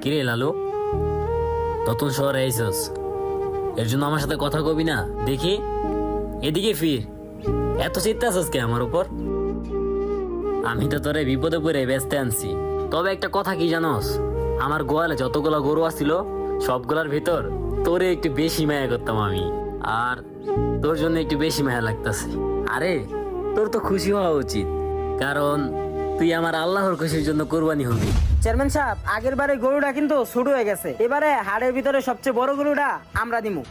কিরে লালু, নতুন শহরে আইসস, এর জন্য আমার সাথে কথা কবি না? দেখি এদিকে ফির, এত চিন্তা আছিস কে আমার উপর? আমি তো তোরে বিপদে পড়ে ব্যস্ত আনছি। তবে একটা কথা কি জানোস, আমার গোয়ালে যতগুলা গরু আসছিল সবগুলার ভিতর তোরে একটু বেশি মায়া করতাম আমি, আর তোর জন্য একটু বেশি মায়া লাগতাছে। আরে তোর তো খুশি হওয়া উচিত, কারণ তুই আমার আল্লাহর খুশির জন্য কোরবানি হবি। চেয়ারম্যান সাহেব, আগের বারে গরুটা কিন্তু ছোট হয়ে গেছে, এবারে হাড়ের ভিতরে সবচেয়ে বড় গরুটা আমরা দিমু।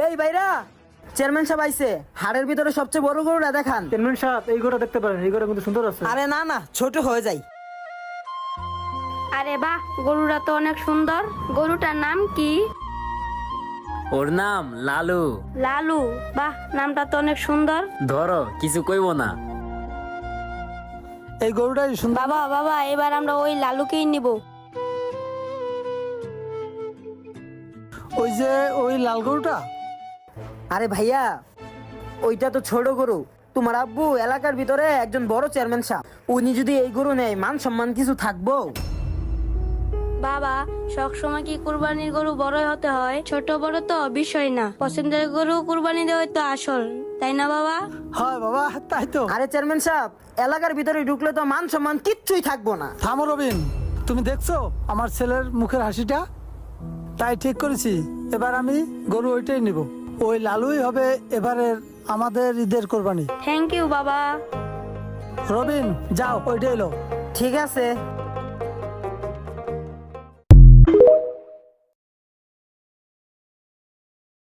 এই ভাইরা, চেয়ারম্যান সাহেব আইছে, হাড়ের ভিতরে সবচেয়ে বড় গরুটা দেখান। চেয়ারম্যান সাহেব, এই গরুটা দেখতে পারেন, এই গরুটা কিন্তু সুন্দর আছে। আরে না না, ছোট হয়ে যায়। আরে বাহ, গরুটা তো অনেক সুন্দর। গরুটার নাম কি? ওর নাম লালু। লালু? বাহ, নামটা তো অনেক সুন্দর। ধরো, কিছু কইব না। এই গরুটাই সুন্দর। বাবা বাবা, এবার আমরা ওই লালুকেই নিব। ওই যে ওই লাল গরুটা। আরে ভাইয়া, ওইটা তো ছোট গরু। তোমার আব্বু এলাকার ভিতরে একজন বড় চেয়ারম্যান সাহেব, উনি যদি এই গরু নেয় মান সম্মান কিছু থাকবো? বাবা, সব সময় কি কুরবানির গরু বড় হতে হয়? ছোট বড় তো বিষয় না, পছন্দের গরু কুরবানি দেওয়াই তো আসল, তাই না বাবা? হয় বাবা, তাই তো। আরে চেয়ারম্যান সাহেব, এলাকার ভিতরে ঢুকলে তো মান সম্মান কিচ্ছুই থাকবো না। থামো রবিন, তুমি দেখছো আমার ছেলের মুখের হাসিটা? তাই ঠিক করেছি, এবার আমি গরু ওইটাই নিব। ওই লালুই হবে এবারের আমাদের ঈদের কোরবানি। থ্যাংক ইউ বাবা। রবিন, যাও ওইটাই এলো। ঠিক আছে।